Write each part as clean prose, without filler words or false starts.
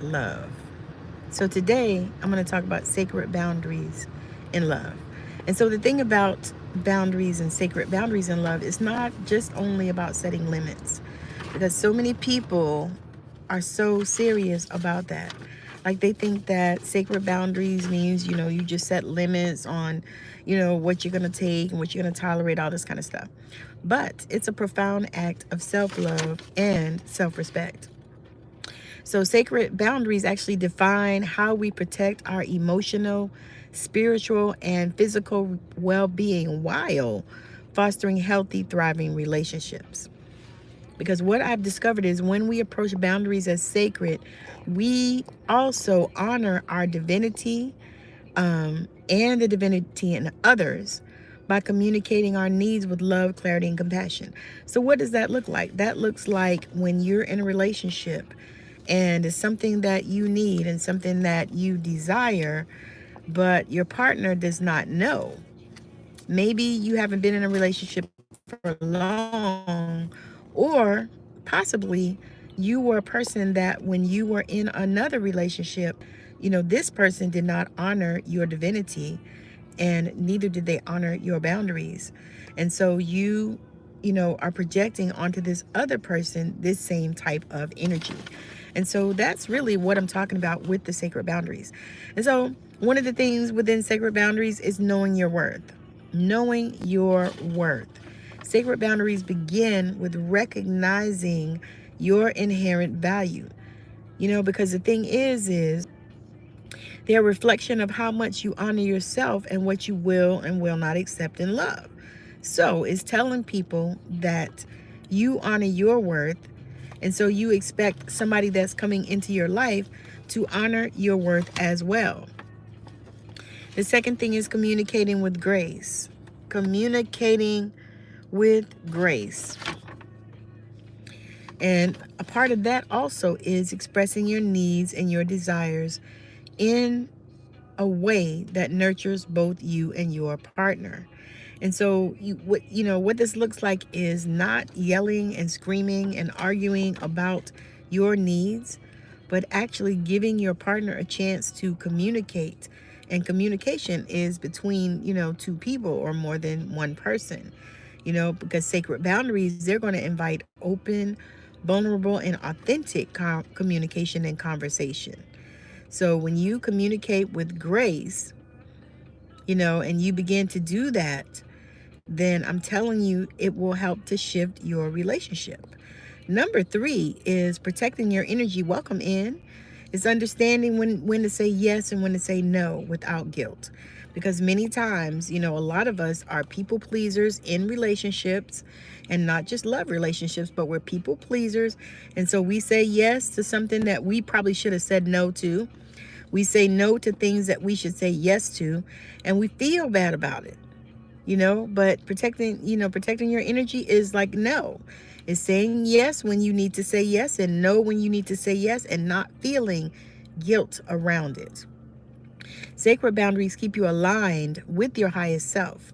love. So today I'm going to talk about sacred boundaries in love. And so the thing about boundaries and sacred boundaries in love is not just only about setting limits, because so many people are so serious about that. Like they think that sacred boundaries means, you just set limits on, what you're going to take and what you're going to tolerate, all this kind of stuff. But it's a profound act of self love and self respect. So, sacred boundaries actually define how we protect our emotional, spiritual, and physical well being while fostering healthy, thriving relationships. Because what I've discovered is when we approach boundaries as sacred, we also honor our divinity and the divinity in others by communicating our needs with love, clarity, and compassion. So, what does that look like? That looks like when you're in a relationship and it's something that you need and something that you desire, but your partner does not know. Maybe you haven't been in a relationship for long, or possibly you were a person that when you were in another relationship, this person did not honor your divinity and neither did they honor your boundaries. And so you are projecting onto this other person this same type of energy. And so that's really what I'm talking about with the sacred boundaries. And so one of the things within sacred boundaries is knowing your worth. Knowing your worth. Sacred boundaries begin with recognizing your inherent value. Because the thing is they're a reflection of how much you honor yourself and what you will and will not accept in love. So it's telling people that you honor your worth. And so you expect somebody that's coming into your life to honor your worth as well. The second thing is communicating with grace. Communicating with grace. And a part of that also is expressing your needs and your desires in a way that nurtures both you and your partner. And so what this looks like is not yelling and screaming and arguing about your needs, but actually giving your partner a chance to communicate. And communication is between, two people or more than one person. Because sacred boundaries, they're going to invite open, vulnerable, and authentic communication and conversation. So when you communicate with grace, and you begin to do that, then I'm telling you, it will help to shift your relationship. Number 3 is protecting your energy. Welcome in. It's understanding when to say yes and when to say no without guilt. Because many times, a lot of us are people pleasers in relationships, and not just love relationships, but we're people pleasers. And so we say yes to something that we probably should have said no to. We say no to things that we should say yes to, and we feel bad about it. But protecting your energy is like no. It's saying yes when you need to say yes and no when you need to say yes, and not feeling guilt around it. Sacred boundaries keep you aligned with your highest self,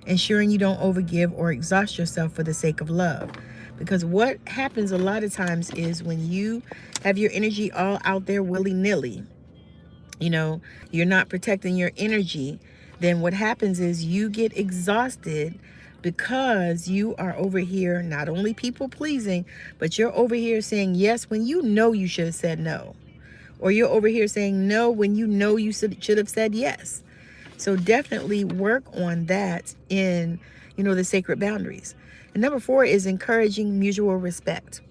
ensuring you don't overgive or exhaust yourself for the sake of love. Because what happens a lot of times is when you have your energy all out there willy-nilly, you know, you're not protecting your energy, then what happens is you get exhausted because you are over here not only people pleasing, but you're over here saying yes when you know you should have said no. Or you're over here saying no when you know you should have said yes. So definitely work on that in, the sacred boundaries. And number 4 is encouraging mutual respect.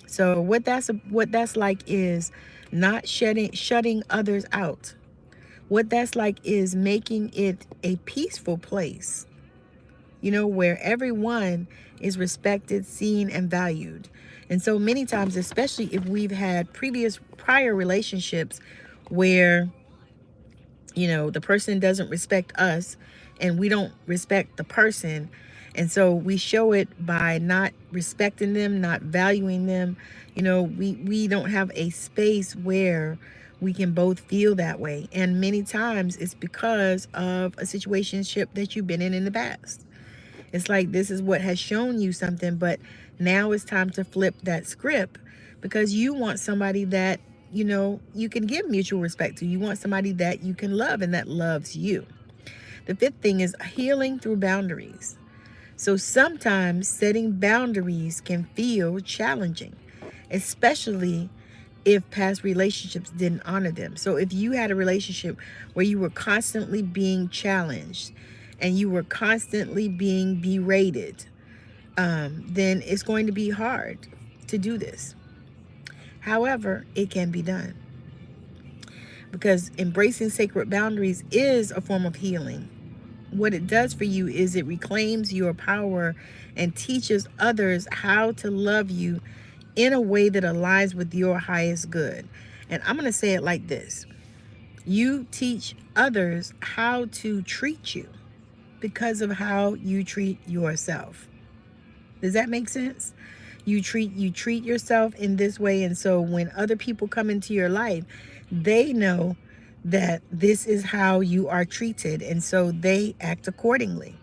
So what that's like is not shutting others out. What that's like is making it a peaceful place, where everyone is respected, seen, and valued. And so many times, especially if we've had prior relationships where, the person doesn't respect us and we don't respect the person. And so we show it by not respecting them, not valuing them. We don't have a space where we can both feel that way. And many times it's because of a situationship that you've been in the past. It's like this is what has shown you something, but now it's time to flip that script because you want somebody that you can give mutual respect to. You want somebody that you can love and that loves you. The fifth thing is healing through boundaries. So sometimes setting boundaries can feel challenging, especially if past relationships didn't honor them. So if you had a relationship where you were constantly being challenged and you were constantly being berated, then it's going to be hard to do this. However, it can be done because embracing sacred boundaries is a form of healing. What it does for you is it reclaims your power and teaches others how to love you in a way that aligns with your highest good. And I'm going to say it like this: you teach others how to treat you because of how you treat yourself. Does that make sense? You treat yourself in this way, and so when other people come into your life, they know that this is how you are treated, and so they act accordingly.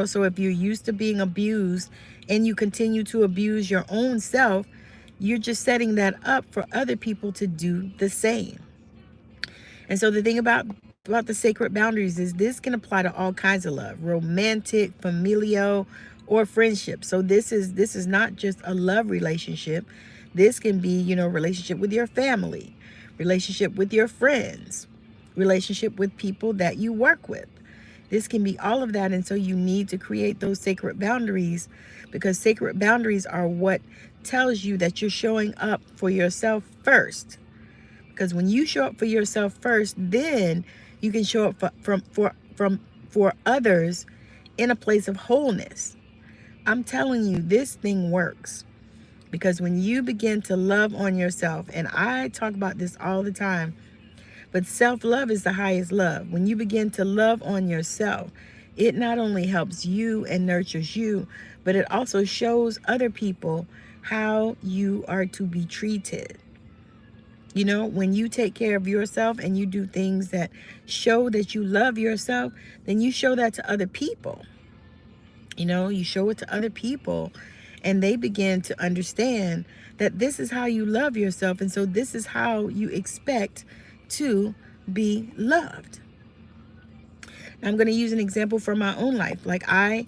So if you're used to being abused and you continue to abuse your own self, you're just setting that up for other people to do the same. And so the thing about the sacred boundaries is this can apply to all kinds of love: romantic, familial, or friendship. So this is not just a love relationship. This can be, relationship with your family, relationship with your friends, relationship with people that you work with. This can be all of that. And so you need to create those sacred boundaries, because sacred boundaries are what tells you that you're showing up for yourself first. Because when you show up for yourself first, then you can show up for others in a place of wholeness. I'm telling you, this thing works. Because when you begin to love on yourself, and I talk about this all the time, but self-love is the highest love. When you begin to love on yourself, it not only helps you and nurtures you, but it also shows other people how you are to be treated. When you take care of yourself and you do things that show that you love yourself, then you show that to other people. You show it to other people, and they begin to understand that this is how you love yourself. And so this is how you expect to be loved. Now, I'm going to use an example from my own life. Like, I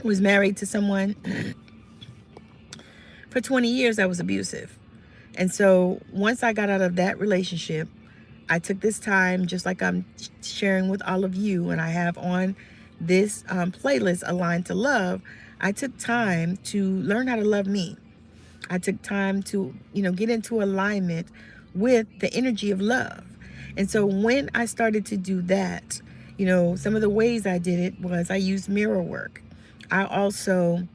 was married to someone for 20 years that was abusive. And so once I got out of that relationship, I took this time, just like I'm sharing with all of you, and I have on this playlist, Aligned to Love. I took time to learn how to love me. I took time to, get into alignment with the energy of love. And so when I started to do that, some of the ways I did it was I used mirror work. I also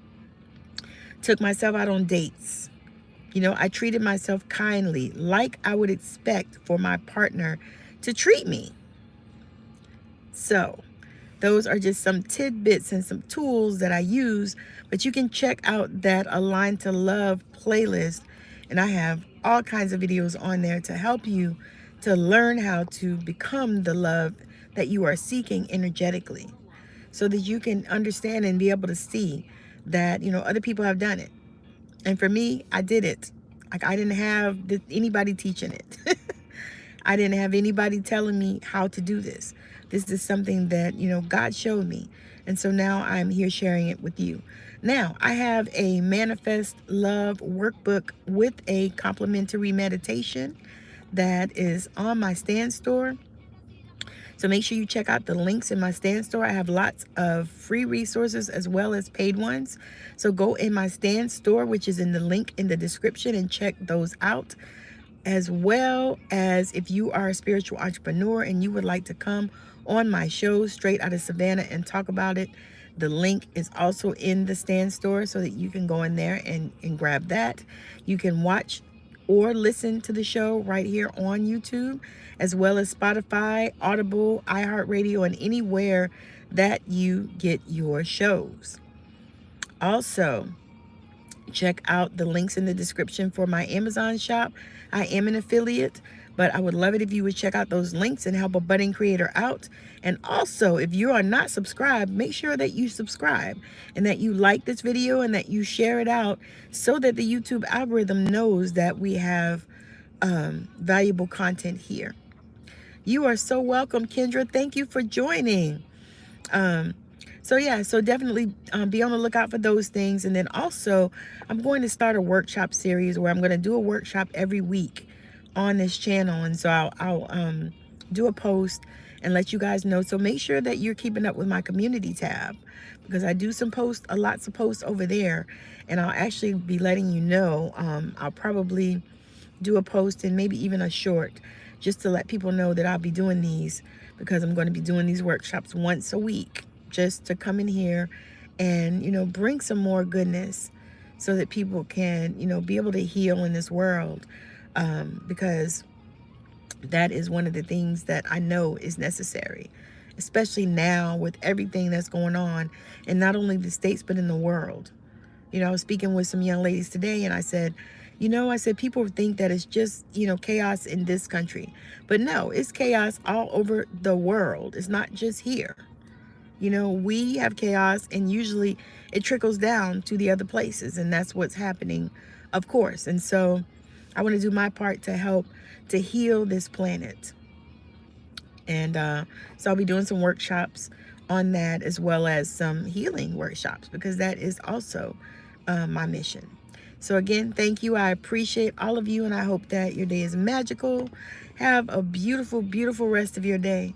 took myself out on dates. I treated myself kindly, like I would expect for my partner to treat me. So those are just some tidbits and some tools that I use, but you can check out that Align to Love playlist, and I have all kinds of videos on there to help you to learn how to become the love that you are seeking energetically, so that you can understand and be able to see that, other people have done it. And for me, I did it. Like, I didn't have anybody teaching it. I didn't have anybody telling me how to do this. This is something that, God showed me. And so now I'm here sharing it with you. Now, I have a Manifest Love workbook with a complimentary meditation that is on my Stand store. So make sure you check out the links in my Stand store. I have lots of free resources as well as paid ones. So go in my Stand store, which is in the link in the description, and check those out. As well as if you are a spiritual entrepreneur and you would like to come on my show Straight Out of Savannah and talk about it, the link is also in the Stand store, so that you can go in there and grab that. You can watch or listen to the show right here on YouTube, as well as Spotify, Audible, iHeartRadio, and anywhere that you get your shows. Also, Check out the links in the description for my Amazon shop. I am an affiliate, but I would love it if you would check out those links and help a budding creator out. And also, if you are not subscribed, make sure that you subscribe and that you like this video and that you share it out so that the YouTube algorithm knows that we have valuable content here. You are so welcome, Kendra. Thank you for joining. So yeah, so definitely be on the lookout for those things. And then also, I'm going to start a workshop series where I'm going to do a workshop every week on this channel. And so I'll do a post and let you guys know. So make sure that you're keeping up with my community tab, because I do some posts, lots of posts over there. And I'll actually be letting you know. I'll probably do a post and maybe even a short just to let people know that I'll be doing these, because I'm going to be doing these workshops once a week, just to come in here and, you know, bring some more goodness so that people can, you know, be able to heal in this world, because that is one of the things that I know is necessary, especially now with everything that's going on in not only the States, but in the world. You know, I was speaking with some young ladies today and I said, you know, I said, people think that it's just, you know, chaos in this country. But no, it's chaos all over the world. It's not just here. You know, we have chaos and usually it trickles down to the other places. And that's what's happening, of course. And so I want to do my part to help to heal this planet. And so I'll be doing some workshops on that, as well as some healing workshops, because that is also my mission. So again, thank you. I appreciate all of you, and I hope that your day is magical. Have a beautiful, beautiful rest of your day.